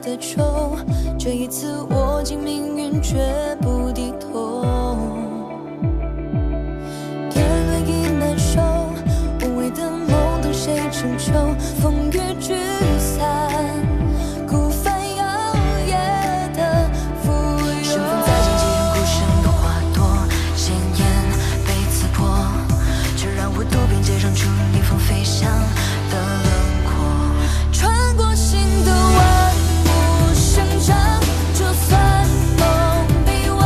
的愁，这一次握紧命运，绝不低头。天黑已难受，无谓的梦等谁成就？风雨聚散，孤帆摇曳的浮游。身份在荆棘中孤身的花朵，鲜艳被刺破，却让我渡边界上出逆风飞翔的轮廓。穿过心的万物生长，就算梦被忘，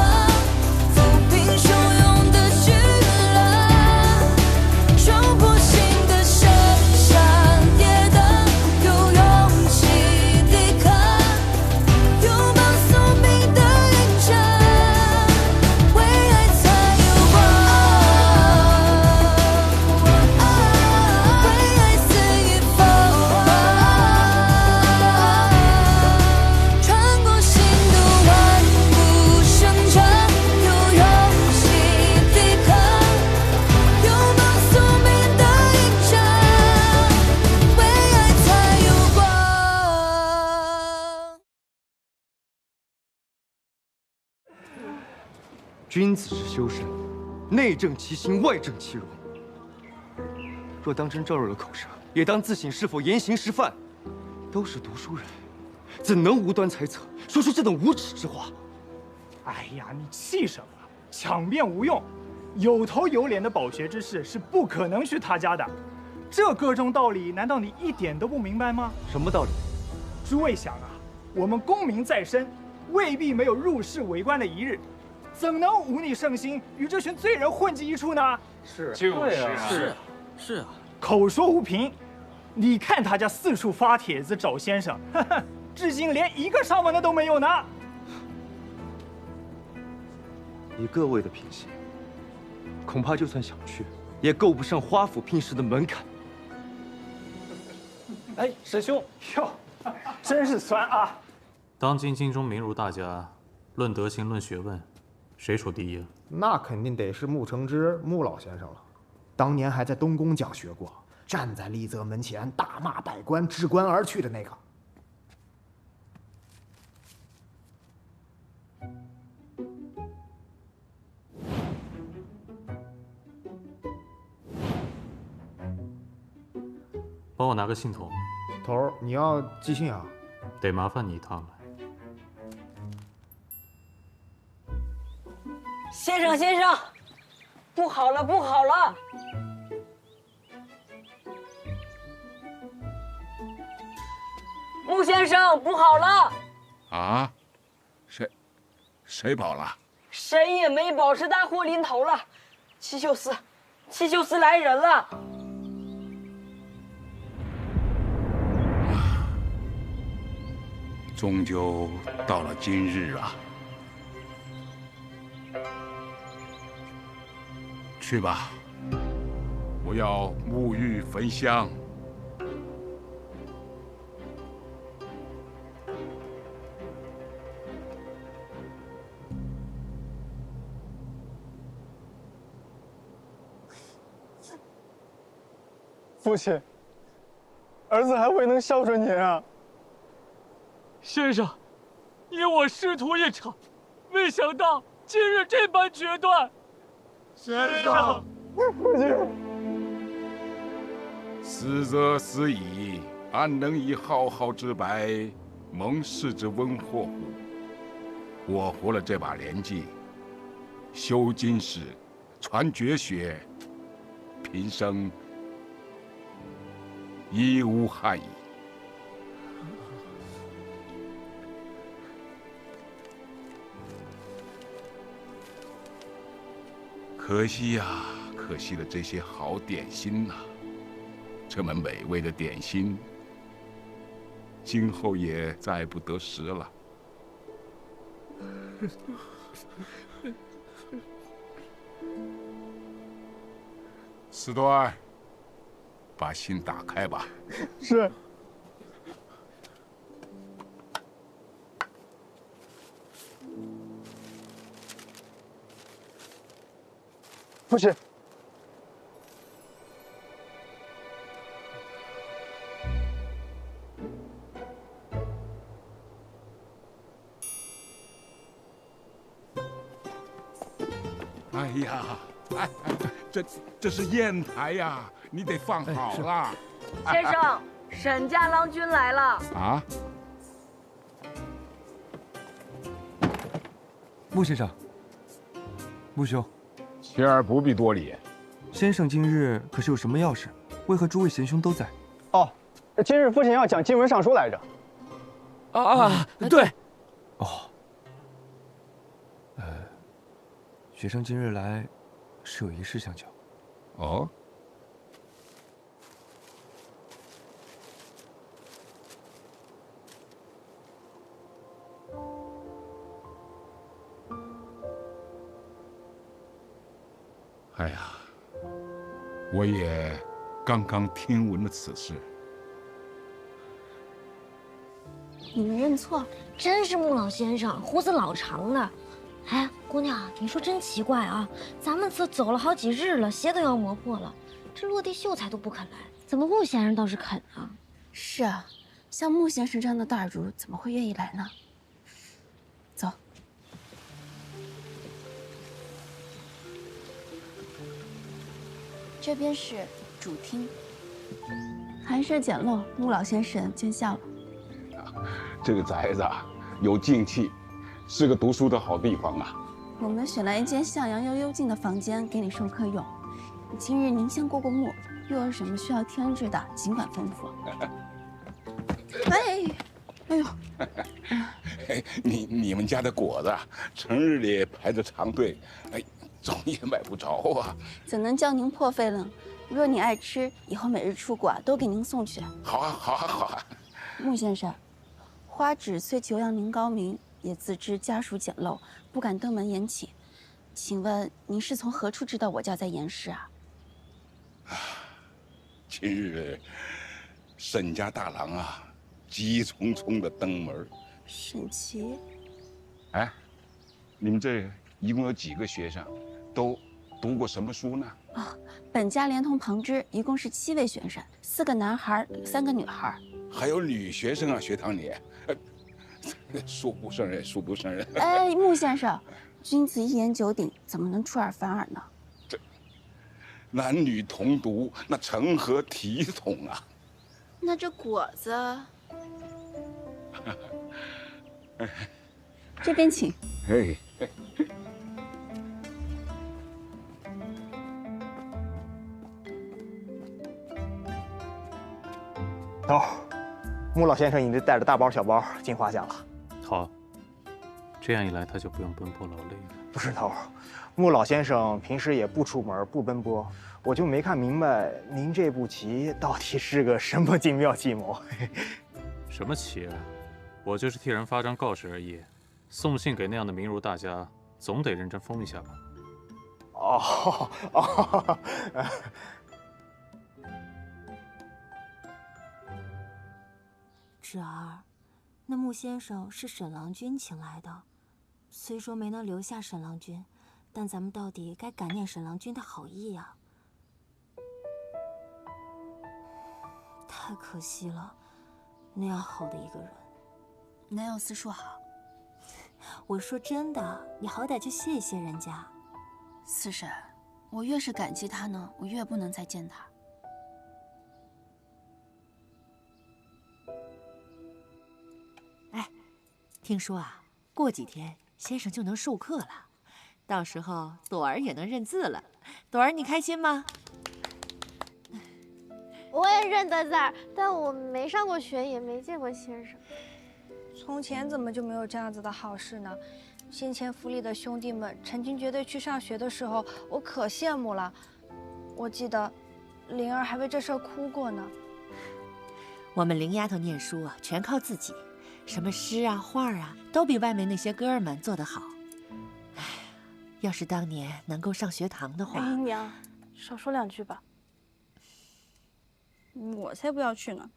抚平汹涌的巨浪，冲破心的深山跌宕，有勇气抵抗，拥抱宿命的印章，为爱才有光，为爱肆意疯，穿过心的万物生长，有勇气抵抗，拥抱宿命的印章，为爱才有光。君子之修身，内正其心，外正其容。若当真招惹了口舌，也当自省是否言行失范。都是读书人，怎能无端猜测，说出这等无耻之话？哎呀，你气什么？抢辩无用，有头有脸的饱学之士是不可能去他家的。这个中道理，难道你一点都不明白吗？什么道理？诸位想啊，我们功名在身，未必没有入仕为官的一日，怎能忤逆圣心，与这群罪人混迹一处呢？是啊，口说无凭，你看他家四处发帖子找先生，呵呵，至今连一个上门的都没有呢。以各位的品行，恐怕就算想去，也够不上花府聘师的门槛。哎，师兄，哟，真是酸啊！当今京中名儒大家，论德行、论学问，谁处第一啊？那肯定得是穆承之穆老先生了，当年还在东宫讲学过，站在丽泽门前大骂百官，置官而去的那个。帮我拿个信筒，头儿，你要寄信啊？得麻烦你一趟了。先生，先生，不好了，不好了！穆先生，不好了！啊？谁跑了？谁也没保，是大祸临头了。七秀司来人了。终究到了今日啊！去吧，我要沐浴焚香。父亲，儿子还未能孝顺您啊！先生，以我师徒一场，未想到今日这般决断。先生，父亲，死则死矣，安能以浩浩之白蒙世之温祸乎？我活了这把年纪，修经史，传绝学，平生已无憾矣。可惜呀，可惜了这些好点心呐！这么美味的点心，今后也再不得食了。史端，把心打开吧。是。父亲，哎呀，这是砚台呀，你得放好了。先生，沈家郎君来了。啊，穆先生，穆兄，妻儿不必多礼。先生今日可是有什么要事？为何诸位贤兄都在？哦，今日父亲要讲经文上书来着。对。哦。学生今日来，是有一事相求。哦。哎呀，我也刚刚听闻了此事。你们认错，真是穆老先生，胡子老长的。哎，姑娘，你说真奇怪啊，咱们这走了好几日了，鞋都要磨破了，这落地秀才都不肯来，怎么穆先生倒是肯啊？是啊，像穆先生这样的大儒，怎么会愿意来呢？走。这边是主厅，寒舍简陋，穆老先生见笑了。这个宅子啊，有静气，是个读书的好地方啊。我们选了一间向阳又幽静的房间给你授课用。今日您先过过目，又有什么需要添置的，尽管吩咐。哎呦，你们家的果子，成日里排着长队，哎，总也买不着啊。怎能叫您破费呢？若你爱吃，以后每日出果都给您送去。好啊，好啊，好啊。穆先生，花指虽求养您高明，也自知家属简陋，不敢登门言请。请问您是从何处知道我家在严氏啊？今日沈家大郎啊，急匆匆的登门。沈琦，哎，你们这一共有几个学生，都读过什么书呢？本家连同旁支一共是7位学生，4个男孩，3个女孩。还有女学生啊，学堂里，恕不胜任，恕不胜任。哎，穆先生，君子一言九鼎，怎么能出尔反尔呢？这男女同读，那成何体统啊？那这果子，这边请。哎。头，穆老先生已经带着大包小包进华家了。好，这样一来他就不用奔波劳累了。不是头，穆老先生平时也不出门不奔波，我就没看明白您这步棋到底是个什么精妙计谋。什么棋啊？我就是替人发张告示而已。送信给那样的名儒大家，总得认真封一下吧。哦。芷儿，那穆先生是沈郎君请来的，虽说没能留下沈郎君，但咱们到底该感念沈郎君的好意呀。太可惜了，那样好的一个人，哪有四叔好？我说真的，你好歹就谢一谢人家。四婶，我越是感激他呢，我越不能再见他。听说啊，过几天先生就能授课了，到时候朵儿也能认字了。朵儿，你开心吗？我也认得字儿，但我没上过学，也没见过先生。从前怎么就没有这样子的好事呢？先前府里的兄弟们成群结队去上学的时候，我可羡慕了。我记得灵儿还为这事儿哭过呢。我们灵丫头念书啊，全靠自己。什么诗啊、画啊，都比外面那些哥儿们做得好。哎，要是当年能够上学堂的话，哎娘，少说2句吧。我才不要去呢！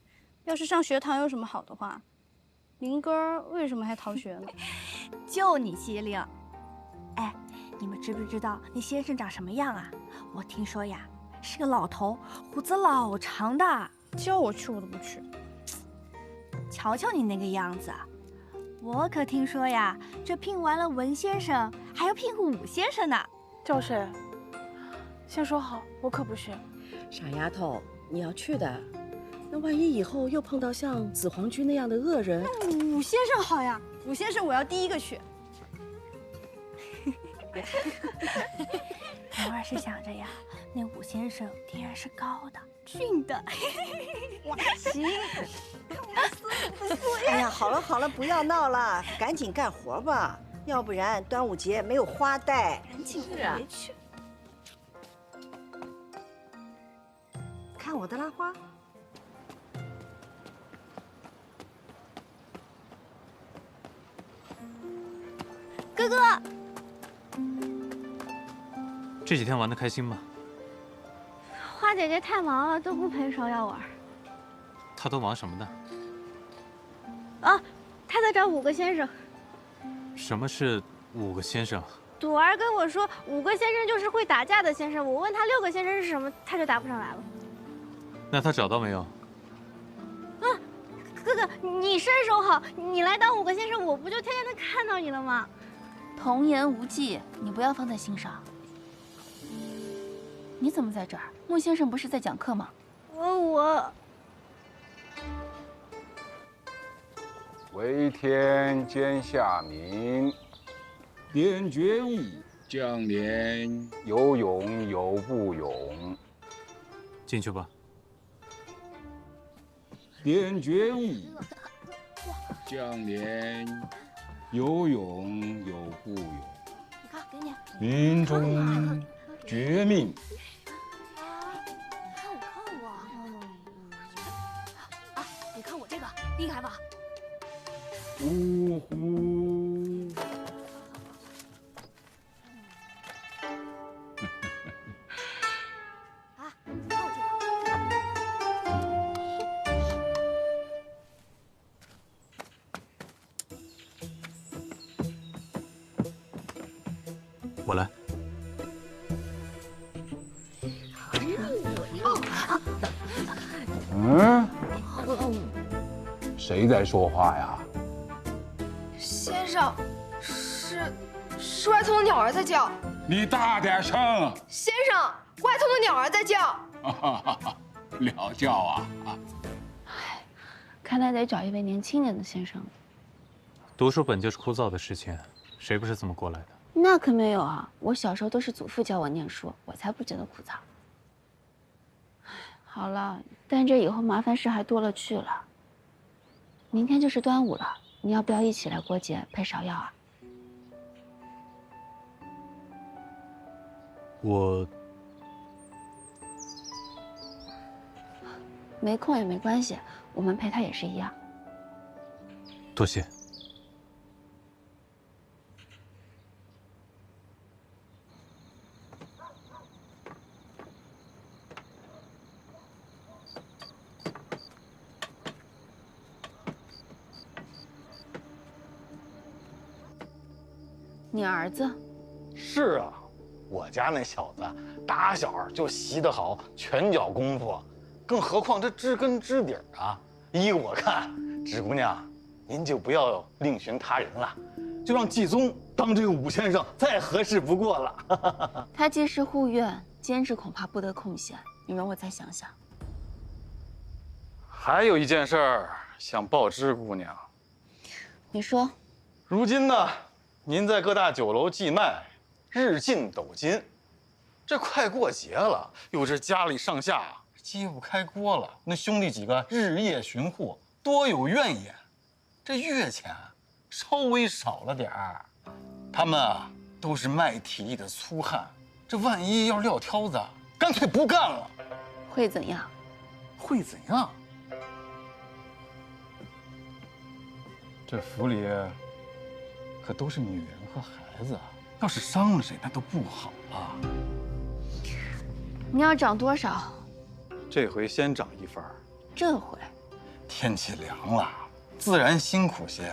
要是上学堂有什么好的话，灵哥儿为什么还逃学呢？就你机灵！哎，你们知不知道那先生长什么样啊？我听说呀，是个老头，胡子老长的。叫我去我都不去。瞧瞧你那个样子，我可听说呀，这聘完了文先生，还要聘武先生呢。叫谁？先说好，我可不去。傻丫头，你要去的，那万一以后又碰到像紫黄居那样的恶人，那武先生好呀，武先生我要第一个去。蓉儿是想着呀，那武先生敌人是高的、俊的。哇，行，看我不错呀。哎呀，好了好了，不要闹了，赶紧干活吧，要不然端午节没有花带。赶紧回去。看我的拉花。哥哥，这几天玩得开心吗？花姐姐太忙了，都不陪芍药玩。她都忙什么呢？啊，她在找5个先生。什么是5个先生？朵儿跟我说，5个先生就是会打架的先生。我问他6个先生是什么，他就答不上来了。那她找到没有？啊，哥哥，你身手好，你来当5个先生，我不就天天能看到你了吗？童言无忌，你不要放在心上。你怎么在这儿？穆先生不是在讲课吗？我。为天监下民，点决议，将联有勇有不勇。进去吧。点决议，将联有勇有不勇。你看，给你。民中绝命。你看我这个厉害吧？呜呼！啊，你看我这个。我来。嗯？谁在说话呀？先生，是外头的鸟儿在叫。你大点声！先生，外头的鸟儿在叫。鸟叫啊！看来得找一位年轻点的先生。读书本就是枯燥的事情，谁不是这么过来的？那可没有啊！我小时候都是祖父教我念书，我才不觉得枯燥。好了，但这以后麻烦事还多了去了。明天就是端午了，你要不要一起来过节陪芍药啊？我没空也没关系，我们陪他也是一样。多谢。你儿子？是啊，我家那小子打小就习得好拳脚功夫，更何况这知根知底儿啊。依我看，芷姑娘，您就不要另寻他人了，就让季宗当这个武先生再合适不过了。他既是护院，监制恐怕不得空闲，你容我再想想。还有一件事儿想报知姑娘。你说。如今呢？您在各大酒楼寄卖，日进斗金。这快过节了，又是家里上下揭不开锅了。那兄弟几个日夜寻货，多有怨言。这月钱稍微少了点儿，他们啊都是卖体力的粗汉。这万一要撂挑子，干脆不干了。会怎样？会怎样？这府里可都是女人和孩子，要是伤了谁，那都不好了。你要涨多少？这回先涨1分。这回，天气凉了，自然辛苦些。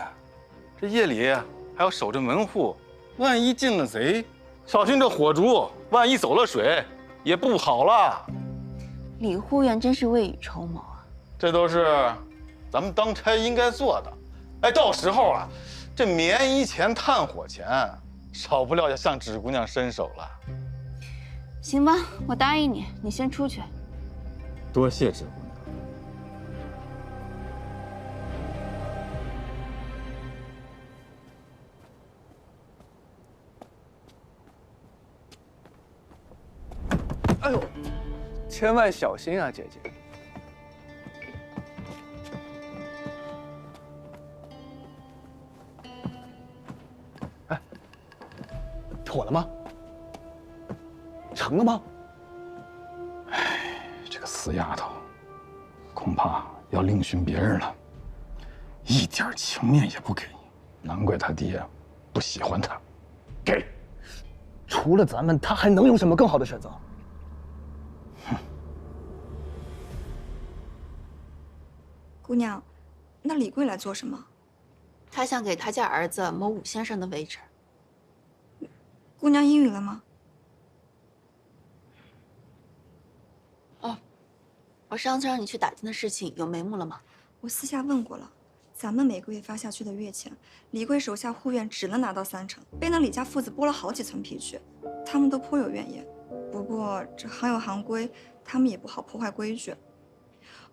这夜里还要守着门户，万一进了贼，小心这火烛，万一走了水，也不好了。李护院真是未雨绸缪啊！这都是咱们当差应该做的。哎，到时候啊，这棉衣钱、炭火钱少不了要向芷姑娘伸手了。行吧，我答应你，你先出去。多谢芷姑娘。哎呦，千万小心啊，姐姐。哎，妥了吗？成了吗？哎，这个死丫头，恐怕要另寻别人了，一点情面也不给，难怪他爹不喜欢她。给，除了咱们，他还能有什么更好的选择？姑娘，那李贵来做什么？他想给他家儿子谋武先生的位置。姑娘应允了吗？哦，我上次让你去打听的事情有眉目了吗？我私下问过了，咱们每个月发下去的月钱，李贵手下护院只能拿到30%，被那李家父子剥了好几层皮去，他们都颇有怨言。不过这行有行规，他们也不好破坏规矩。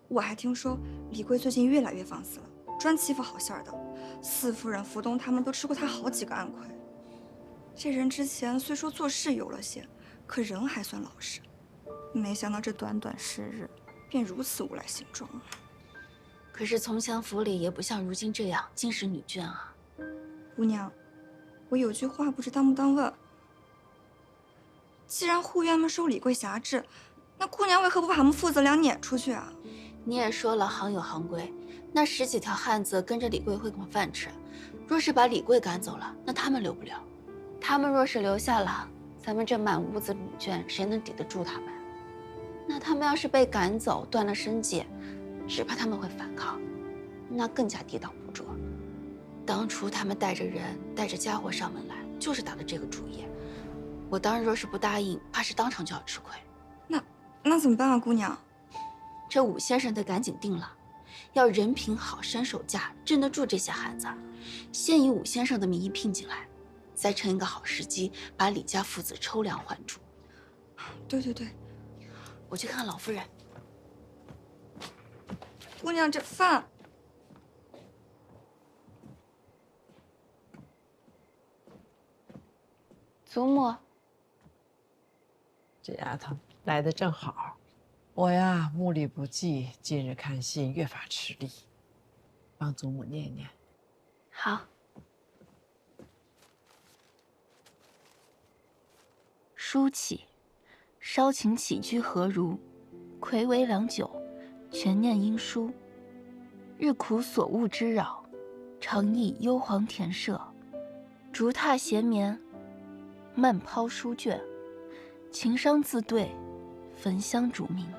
我还听说李贵最近越来越放肆了，专欺负好馅儿的。四夫人、福东他们都吃过他好几个暗亏。这人之前虽说做事有了些，可人还算老实。没想到这短短10日，便如此无赖形状。可是从前府里也不像如今这样尽是女眷啊。姑娘，我有句话不知当不当问。既然护院们受李贵辖制，那姑娘为何不把他们父子俩撵出去啊？你也说了，行有行规，那10几条汉子跟着李贵混口饭吃，若是把李贵赶走了，那他们留不了；他们若是留下了，咱们这满屋子女眷，谁能抵得住他们？那他们要是被赶走，断了生计，只怕他们会反抗，那更加抵挡不住。当初他们带着人、带着家伙上门来，就是打的这个主意。我当日若是不答应，怕是当场就要吃亏。那怎么办啊，姑娘？这武先生得赶紧定了，要人品好、身手佳，镇得住这些汉子。先以武先生的名义聘进来，再趁一个好时机，把李家父子抽粮还主。对对对，我去看老夫人。姑娘，这饭。祖母，这丫头来的正好。我呀，目力不济，近日看信越发吃力，帮祖母念念。好。书起，稍请起居何如？睽违良久，全念因书。日苦所恶之扰，常忆幽篁田舍。竹榻闲眠，漫抛书卷。情伤自对，焚香烛明。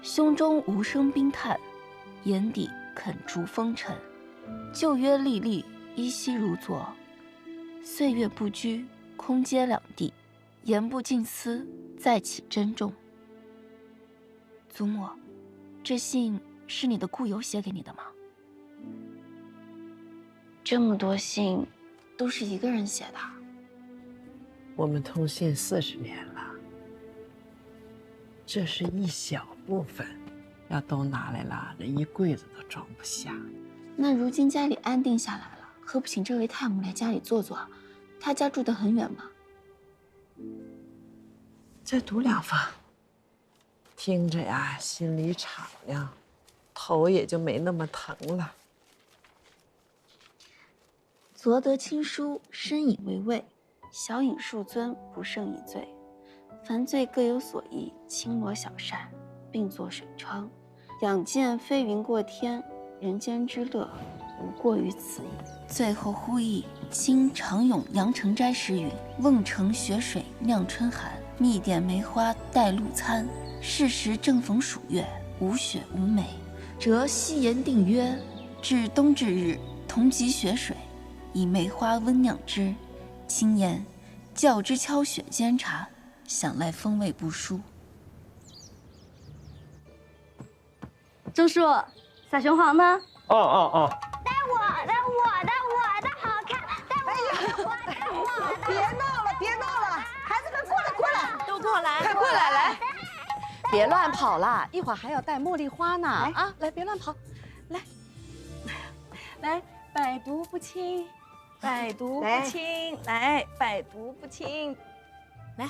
胸中无声冰炭，眼底肯逐风尘。旧约历历，依稀如昨。岁月不居，空阶两地。言不尽思，再起珍重。祖母，这信是你的故友写给你的吗？这么多信，都是一个人写的。我们通信40年了，这是一小部分，要都拿来了，那一柜子都装不下。那如今家里安定下来了，何不请这位太母来家里坐坐？他家住得很远吗？再读2封，听着呀，心里敞亮，头也就没那么疼了。昨得亲书，深以为慰；小饮数樽，不胜以醉。凡醉各有所宜，轻罗小扇，并作水窗。仰见飞云过天，人间之乐，无过于此矣。最后呼忆今常咏阳城斋时云：瓮城雪水酿春寒，蜜点梅花带露餐。是时正逢暑月，无雪无梅。则夕言定约，至冬至日，同集雪水，以梅花温酿之。轻言较之敲雪煎茶，想来风味不输。钟叔，小雄黄呢？哦。带我的好看，带我的。别闹了，别闹了，孩子们过来，过来，都过来，快过来，来，别乱跑了，一会儿还要带茉莉花呢。啊，来，别乱跑，来，来，百毒不侵，百毒不侵，来，百毒不侵，来。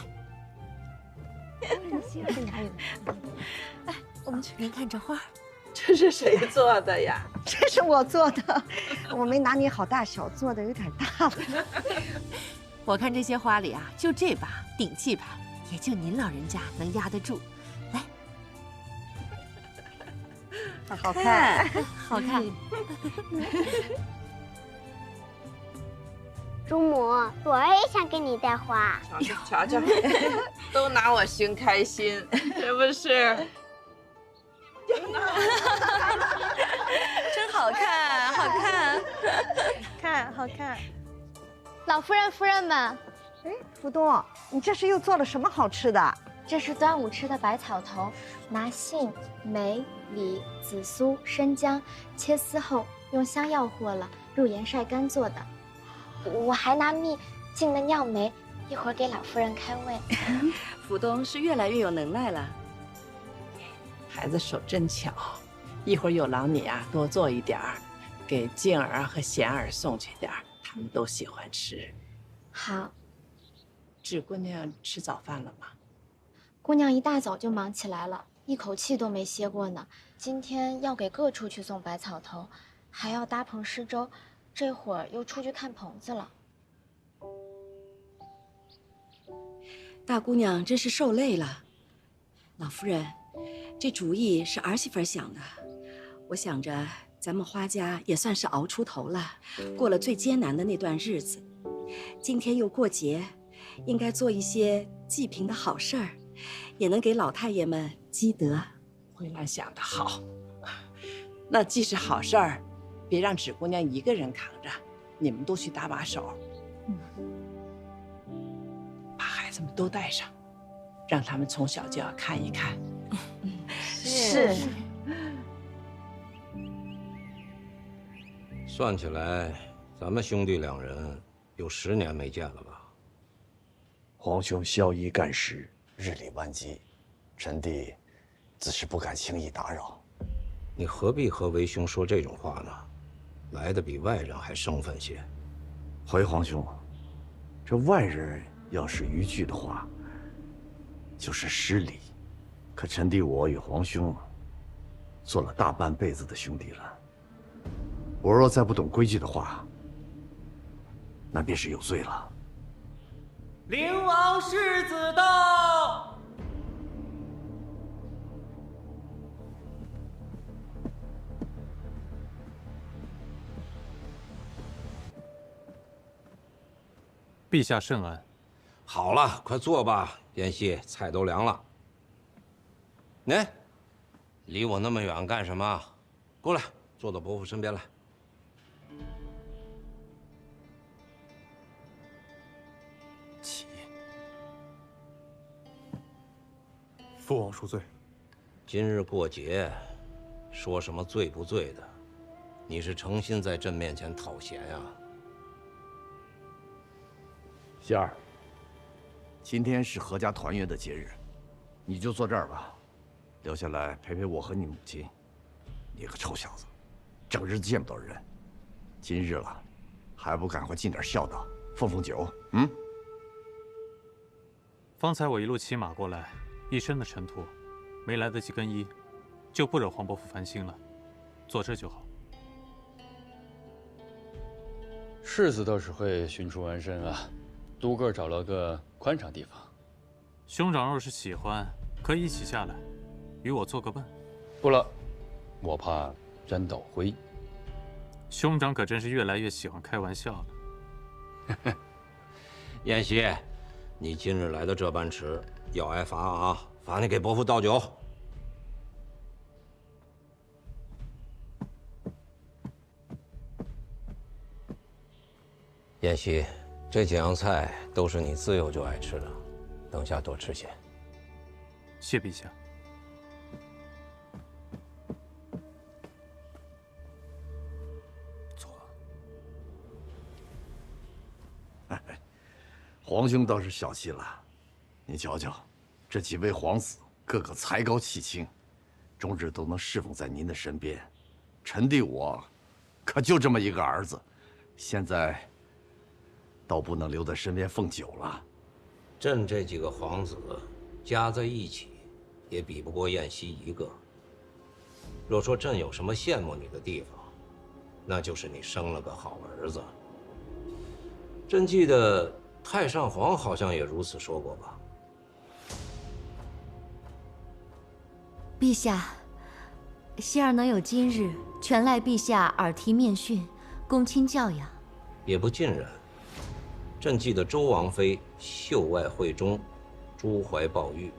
来，我们去。您看这花，这是谁做的呀？这是我做的，我没拿捏好大小，做的有点大了。我看这些花里啊，就这把顶气派，也就您老人家能压得住。来，好看，好看。祖母，我也想给你带花。瞧瞧，都拿我寻开心，是不是？真好看，好看，看，好看。老夫人、夫人们，哎，福东，你这是又做了什么好吃的？这是端午吃的百草头，拿杏、梅、李、紫苏、生姜切丝后，用香药和了，入盐晒干做的。我还拿蜜浸了酿梅，一会儿给老夫人开胃。福东是越来越有能耐了。孩子手真巧，一会儿有劳你啊，多做一点儿，给静儿和贤儿送去点儿，他们都喜欢吃。好。芷姑娘吃早饭了吗？姑娘一大早就忙起来了，一口气都没歇过呢。今天要给各处去送百草头，还要搭棚施粥，这会儿又出去看棚子了。大姑娘真是受累了。老夫人，这主意是儿媳妇想的。我想着咱们花家也算是熬出头了，过了最艰难的那段日子。今天又过节，应该做一些济贫的好事儿，也能给老太爷们积德。慧兰想得好，那既是好事儿，别让芷姑娘一个人扛着，你们都去搭把手。把孩子们都带上，让他们从小就要看一看。是。算起来，咱们兄弟两人有10年没见了吧？皇兄宵衣干食，日理万机，臣弟自是不敢轻易打扰。你何必和为兄说这种话呢？来的比外人还生分些。回皇兄，这外人要是逾矩的话，就是失礼。可臣弟我与皇兄做了大半辈子的兄弟了，我若再不懂规矩的话，那便是有罪了。灵王世子到。陛下甚安。好了，快坐吧。妍希，菜都凉了。哎，离我那么远干什么？过来，坐到伯父身边来。起。父王恕罪。今日过节，说什么罪不罪的？你是诚心在朕面前讨嫌呀？仙儿，今天是阖家团圆的节日，你就坐这儿吧，留下来陪陪我和你母亲。你个臭小子，整日见不到人，今日了，还不赶快尽点孝道，奉奉酒？嗯。方才我一路骑马过来，一身的尘土，没来得及更衣，就不惹黄伯父烦心了。坐这就好。世子倒是会寻处安身啊。独个找了个宽敞地方。兄长若是喜欢，可以一起下来，与我做个伴。不了，我怕沾到灰。兄长可真是越来越喜欢开玩笑了。妍希，你今日来的这般迟，要挨罚啊！罚你给伯父倒酒。妍希。这几样菜都是你自幼就爱吃的，等下多吃些。谢陛下。坐。皇兄倒是小气了。你瞧瞧，这几位皇子个个才高气轻，终日都能侍奉在您的身边。臣弟我，可就这么一个儿子，现在倒不能留在身边奉酒了。朕这几个皇子加在一起，也比不过燕西一个。若说朕有什么羡慕你的地方，那就是你生了个好儿子。朕记得太上皇好像也如此说过吧？陛下，希儿能有今日，全赖陛下耳提面训，恭亲教养。也不尽然。朕记得周王妃秀外慧中，珠怀宝玉，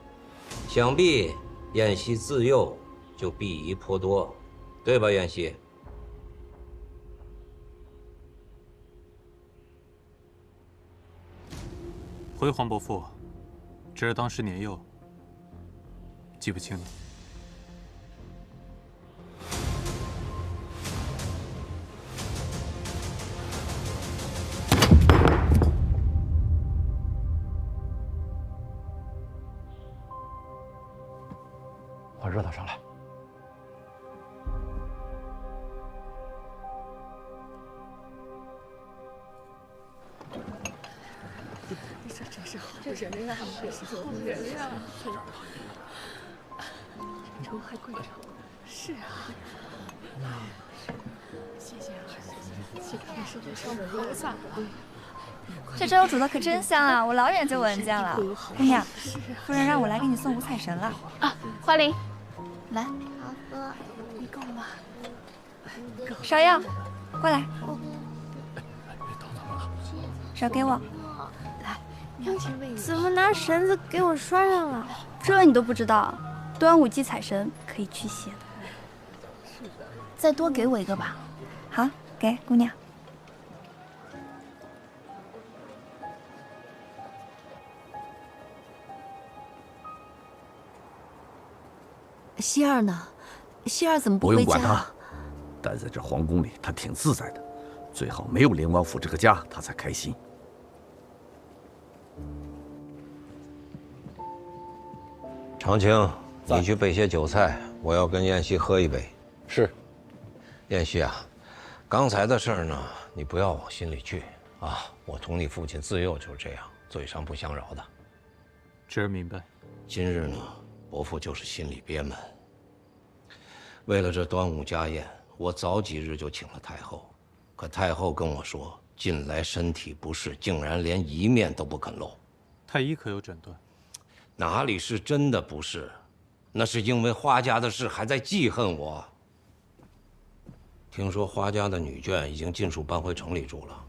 想必燕西自幼就裨益颇多，对吧，燕西？回皇伯父，侄儿当时年幼，记不清了。把热汤上来。这真是好人呀，好人呀！粥还贵着，是啊。谢谢啊，谢谢看世界上的菩萨。这粥煮的可真香啊！我老远就闻见了。姑娘，夫人让我来给你送五彩神了。啊，花灵，来。好喝。你够吗？芍药，过来。手给我。怎么拿绳子给我拴上了？这你都不知道？端午祭彩神可以驱邪的。再多给我一个吧。好，给姑娘。希儿呢？希儿怎么不回家？用管他，待在这皇宫里，他挺自在的。最好没有灵王府这个家，他才开心。长青，你去备些酒菜，我要跟燕西喝一杯。是。燕西啊，刚才的事儿呢，你不要往心里去啊。我同你父亲自幼就是这样，嘴上不相饶的。侄儿明白。今日呢，伯父就是心里憋闷。为了这端午家宴，我早几日就请了太后，可太后跟我说，近来身体不适，竟然连一面都不肯露。太医可有诊断？哪里是真的不是？那是因为花家的事还在记恨我。听说花家的女眷已经尽数搬回城里住了，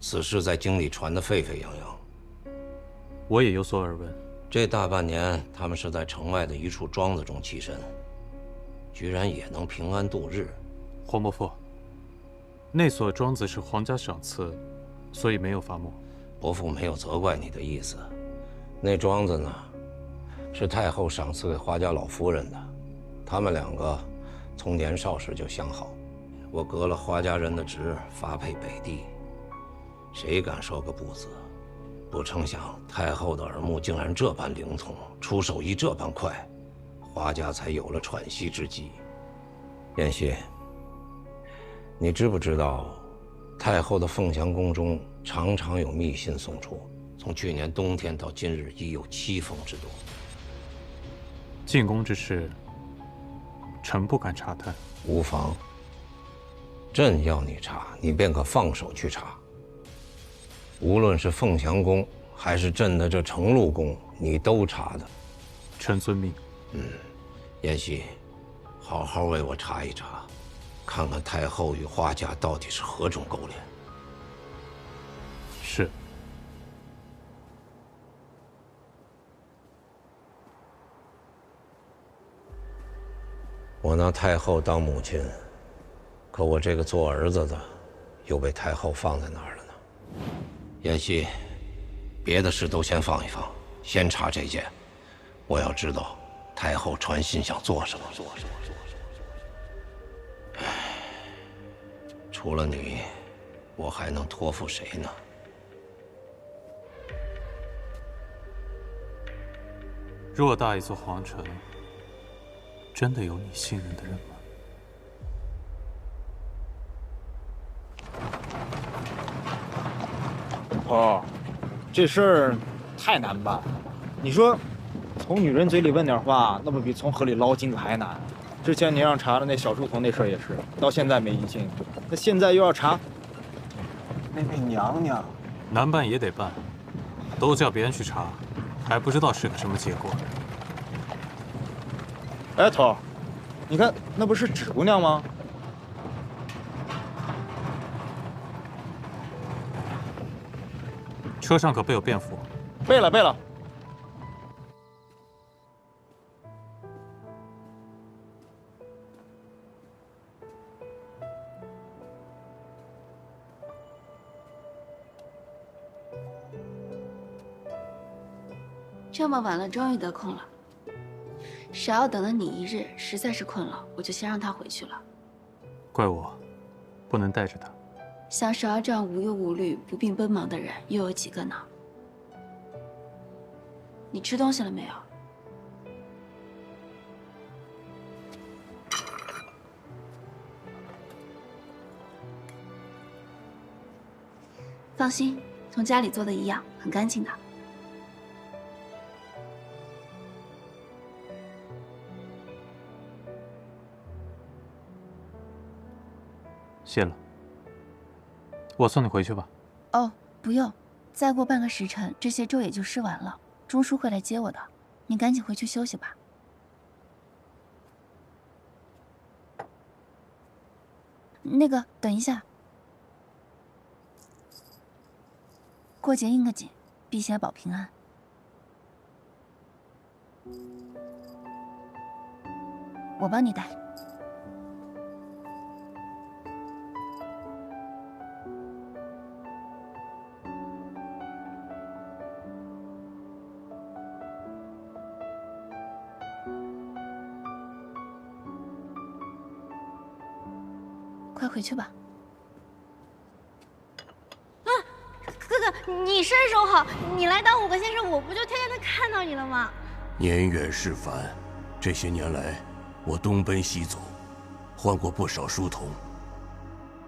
此事在京里传得沸沸扬扬。我也有所耳闻。这大半年，他们是在城外的一处庄子中栖身，居然也能平安度日。皇伯父，那所庄子是皇家赏赐，所以没有伐木。伯父没有责怪你的意思。那庄子呢，是太后赏赐给花家老夫人的，他们两个从年少时就相好。我革了花家人的职，发配北地，谁敢说个不字？不成想太后的耳目竟然这般灵通，出手亦这般快，花家才有了喘息之机。燕西，你知不知道，太后的凤翔宫中常常有密信送出，从去年冬天到今日已有7封之多。进宫之事，臣不敢查探。无妨，朕要你查，你便可放手去查。无论是凤翔宫，还是朕的这承禄宫，你都查的。臣遵命。燕西，好好为我查一查，看看太后与花家到底是何种勾连。是。我拿太后当母亲，可我这个做儿子的，又被太后放在哪儿了呢？燕西，别的事都先放一放，先查这件。我要知道太后传信想做什么。除了你，我还能托付谁呢？偌大一座皇城，真的有你信任的人吗？哦，这事儿太难办了。你说，从女人嘴里问点话，那不比从河里捞金子还难？之前你让查的那小书童那事儿也是，到现在没音信。那现在又要查那位娘娘，难办也得办，都叫别人去查，还不知道是个什么结果。哎，头儿，你看那不是芷姑娘吗？车上可备有便服。备了，备了。这么晚了，终于得空了。芍药等了你一日，实在是困了，我就先让他回去了。怪我，不能带着他。像芍药这样无忧无虑、不必奔忙的人，又有几个呢？你吃东西了没有？放心，同家里做的一样，很干净的。谢了，我送你回去吧。哦，不用，再过半个时辰，这些粥也就吃完了。钟叔会来接我的，你赶紧回去休息吧。那个，等一下，过节应个景，辟邪保平安。我帮你带。快回去吧。啊，哥哥，你身手好，你来当5个先生，我不就天天能看到你了吗？年远事繁，这些年来，我东奔西走，换过不少书童，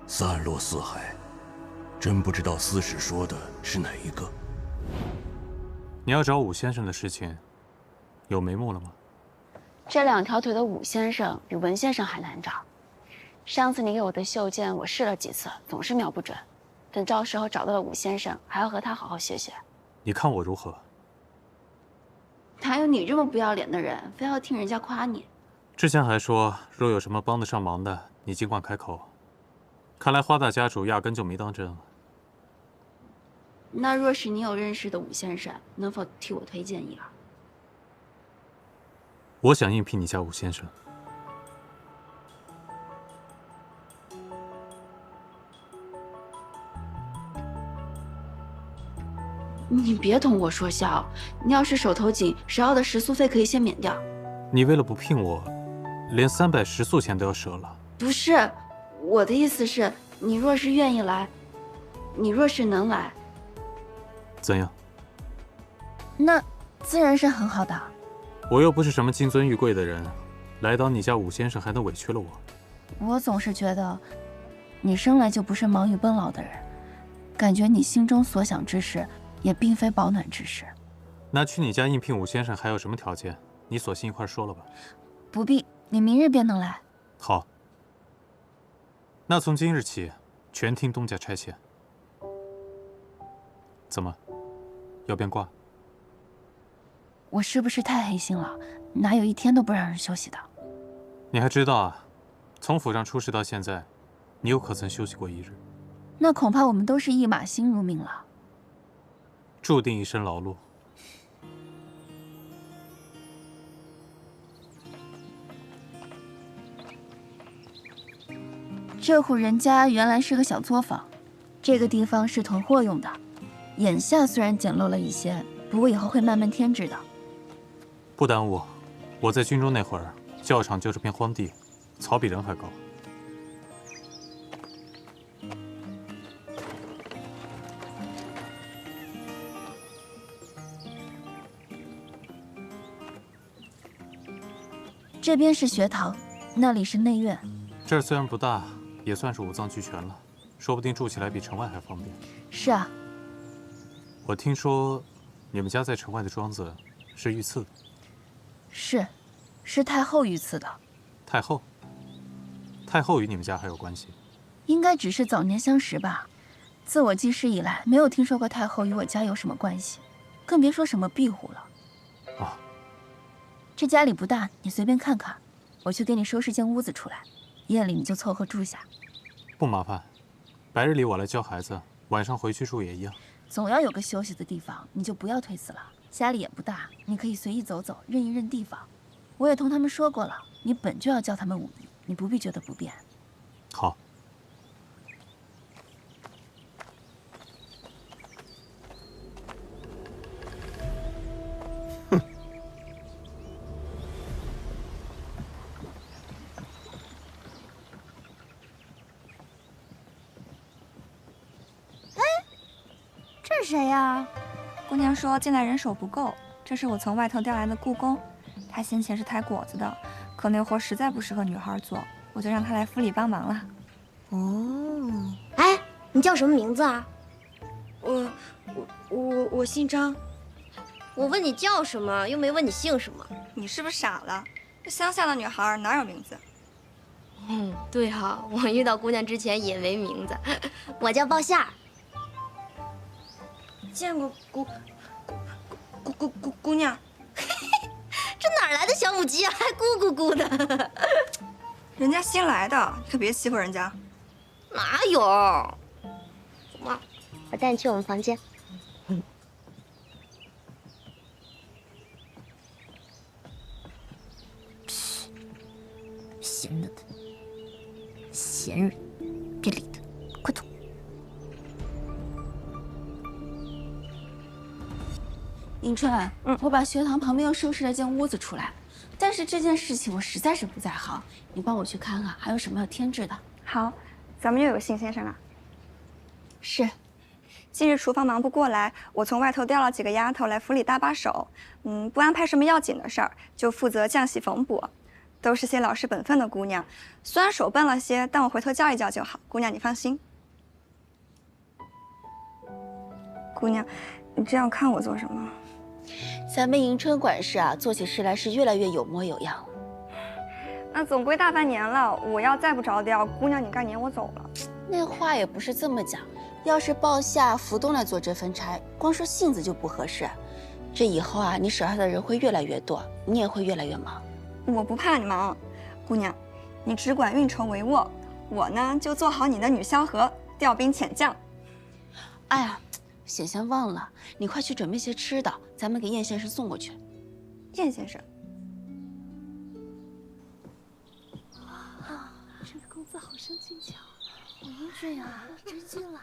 散落四海，真不知道司使说的是哪一个。你要找武先生的事情，有眉目了吗？这2条腿的武先生比文先生还难找。上次你给我的袖剑，我试了几次，总是瞄不准。等到时候找到了武先生，还要和他好好学学。你看我如何？哪有你这么不要脸的人，非要听人家夸你？之前还说，若有什么帮得上忙的，你尽管开口。看来花大家主压根就没当真啊。那若是你有认识的武先生，能否替我推荐一二？我想应聘你家武先生。你别同我说笑，你要是手头紧，10澳的食宿费可以先免掉。你为了不聘我，连300食宿钱都要折了。不是，我的意思是，你若是愿意来，你若是能来，怎样？那自然是很好的。我又不是什么金尊玉贵的人，来当你家武先生还能委屈了我？我总是觉得，你生来就不是忙于奔劳的人，感觉你心中所想之事，也并非保暖之事。那去你家应聘武先生还有什么条件？你索性一块说了吧。不必，你明日便能来。好。那从今日起，全听东家差遣。怎么，要变卦？我是不是太黑心了？哪有一天都不让人休息的？你还知道啊？从府上出事到现在，你又可曾休息过一日？那恐怕我们都是一马心如命了。注定一身劳碌。这户人家原来是个小作坊，这个地方是囤货用的。眼下虽然简陋了一些，不过以后会慢慢添置的。不耽误，我在军中那会儿，教场就是片荒地，草比人还高。这边是学堂，那里是内院。这儿虽然不大，也算是五脏俱全了，说不定住起来比城外还方便。是啊。我听说，你们家在城外的庄子是御赐的。是太后御赐的。太后？太后与你们家还有关系？应该只是早年相识吧。自我记事以来，没有听说过太后与我家有什么关系，更别说什么庇护了。哦。这家里不大，你随便看看。我去给你收拾间屋子出来，夜里你就凑合住下。不麻烦，白日里我来教孩子，晚上回去住也一样。总要有个休息的地方，你就不要推辞了。家里也不大，你可以随意走走，认一认地方。我也同他们说过了，你本就要教他们武艺，你不必觉得不便。好。这是谁呀？姑娘说进来人手不够，这是我从外头调来的雇工，他先前是抬果子的，可那活实在不适合女孩做，我就让他来府里帮忙了。哦，哎，你叫什么名字啊？我姓张。我问你叫什么，又没问你姓什么。你是不是傻了？这乡下的女孩哪有名字？对哈，我遇到姑娘之前也没名字，我叫鲍夏。见过姑娘，这哪来的小母鸡啊，还咕咕咕的？人家新来的，你可别欺负人家。哪有？走嘛，我带你去我们房间。闲的，闲人，别理他，快走。迎春，我把学堂旁边又收拾了间屋子出来，但是这件事情我实在是不在行，你帮我去看看还有什么要添置的。好，咱们又有信先生了。是，近日厨房忙不过来，我从外头调了几个丫头来府里搭把手，不安排什么要紧的事儿，就负责浆洗缝补，都是些老实本分的姑娘，虽然手笨了些，但我回头教一教就好。姑娘你放心。姑娘，你这样看我做什么？咱们迎春管事啊，做起事来是越来越有模有样。那总归大半年了，我要再不着调，姑娘你该撵我走了。那话也不是这么讲，要是鲍夏、福东来做这份差，光说性子就不合适。这以后啊，你手下的人会越来越多，你也会越来越忙。我不怕你忙，姑娘，你只管运筹帷幄，我呢就做好你的女萧何，调兵遣将。哎呀，险些忘了，你快去准备些吃的，咱们给燕先生送过去。燕先生，这个公子好生精巧，我英俊啊，真进来。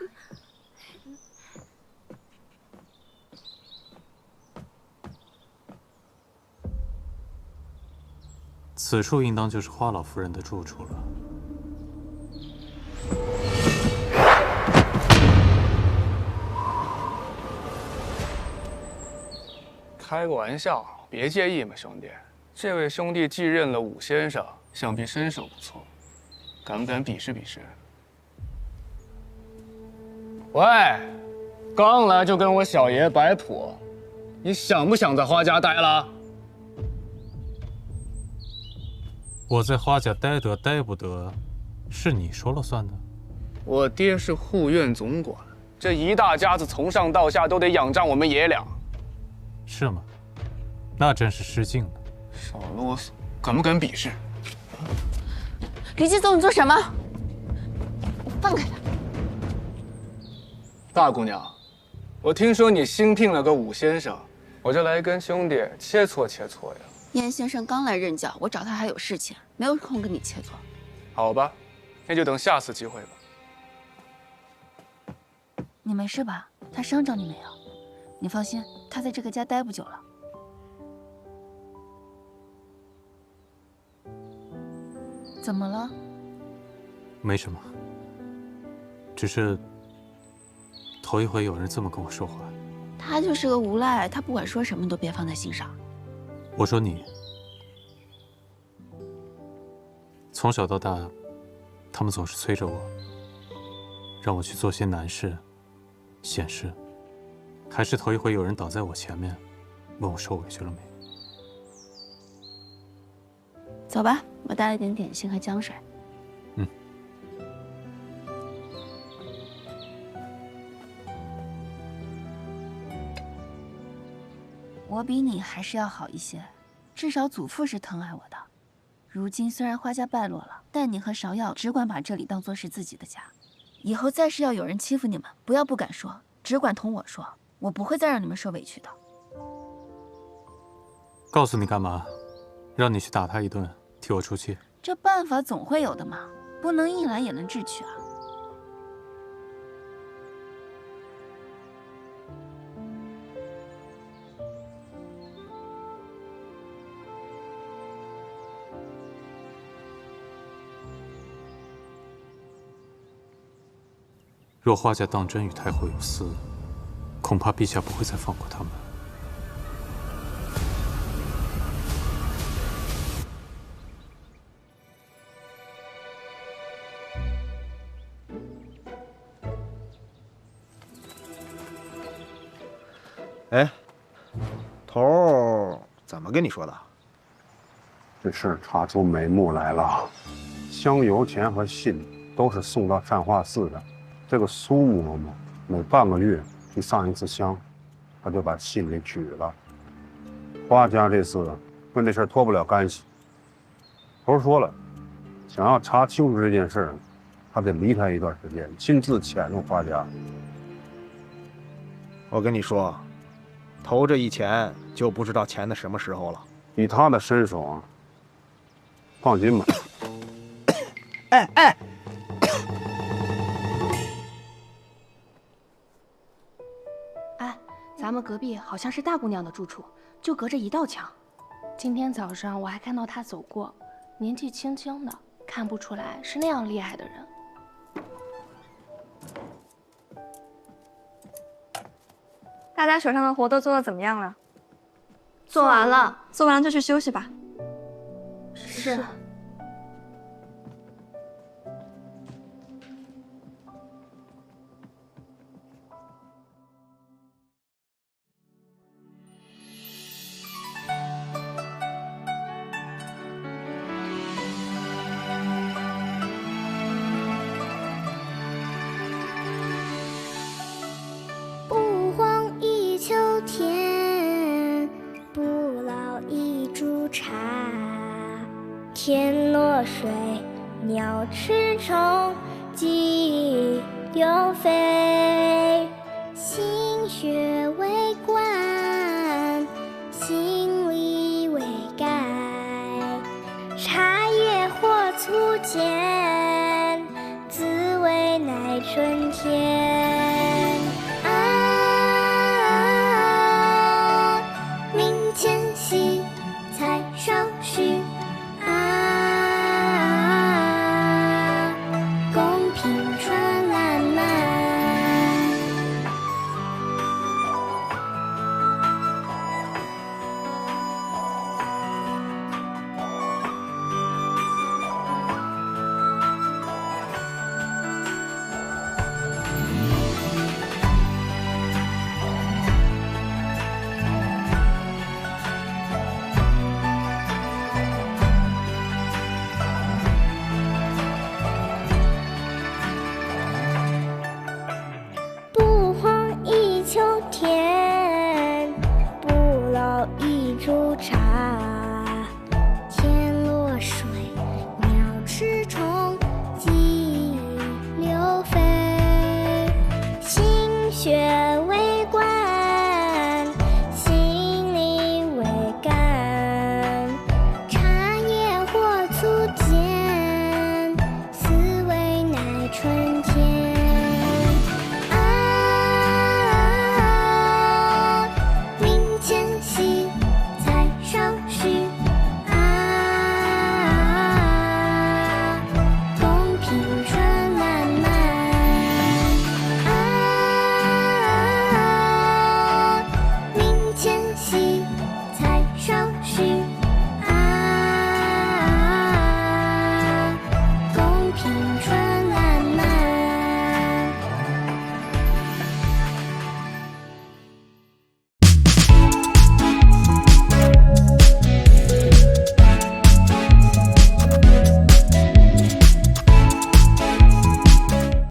此处应当就是花老夫人的住处了。开个玩笑，别介意嘛，兄弟。这位兄弟继任了武先生，想必身手不错，敢不敢比试比试？喂，刚来就跟我小爷摆谱，你想不想在花家待了？我在花家待得待不得，是你说了算的。我爹是护院总管，这一大家子从上到下都得仰仗我们爷俩。是吗？那真是失敬了。少啰嗦，敢不敢比试？李继宗，你做什么？放开他！大姑娘，我听说你新聘了个武先生，我就来跟兄弟切磋切磋呀。燕先生刚来任教，我找他还有事情，没有空跟你切磋。好吧，那就等下次机会吧。你没事吧？他伤着你没有？你放心，他在这个家待不久了。怎么了？没什么，只是头一回有人这么跟我说话。他就是个无赖，他不管说什么都别放在心上。我说你，从小到大，他们总是催着我，让我去做些难事、险事。还是头一回有人倒在我前面，问我受委屈了没。走吧，我带了点点心和姜水。我比你还是要好一些，至少祖父是疼爱我的。如今虽然花家败落了，但你和芍药只管把这里当作是自己的家。以后再是要有人欺负你们，不要不敢说，只管同我说，我不会再让你们受委屈的。告诉你干嘛？让你去打他一顿，替我出气。这办法总会有的嘛，不能一来也能智取啊。若花家当真与太后有私，恐怕陛下不会再放过他们。哎，头儿怎么跟你说的？这事儿查出眉目来了，香油钱和信都是送到善化寺的。这个苏嬷嬷每半个月去上一次香，她就把信给取了。花家这次跟这事儿脱不了干系。头说了，想要查清楚这件事，他得离开一段时间，亲自潜入花家。我跟你说，头这一潜就不知道潜的什么时候了。以他的身手啊，放心吧。哎，咱们隔壁好像是大姑娘的住处，就隔着一道墙。今天早上我还看到她走过，年纪轻轻的，看不出来是那样厉害的人。大家手上的活都做得怎么样了？做完了。做完了就去休息吧。是。不荒一秋天，不老一株茶。天落水，鸟吃虫，鸡又飞。心学为观，心理为改。茶叶或粗浅，滋味乃春天。明前夕，菜少许。公平传烂漫。不荒一秋天，不老一株茶。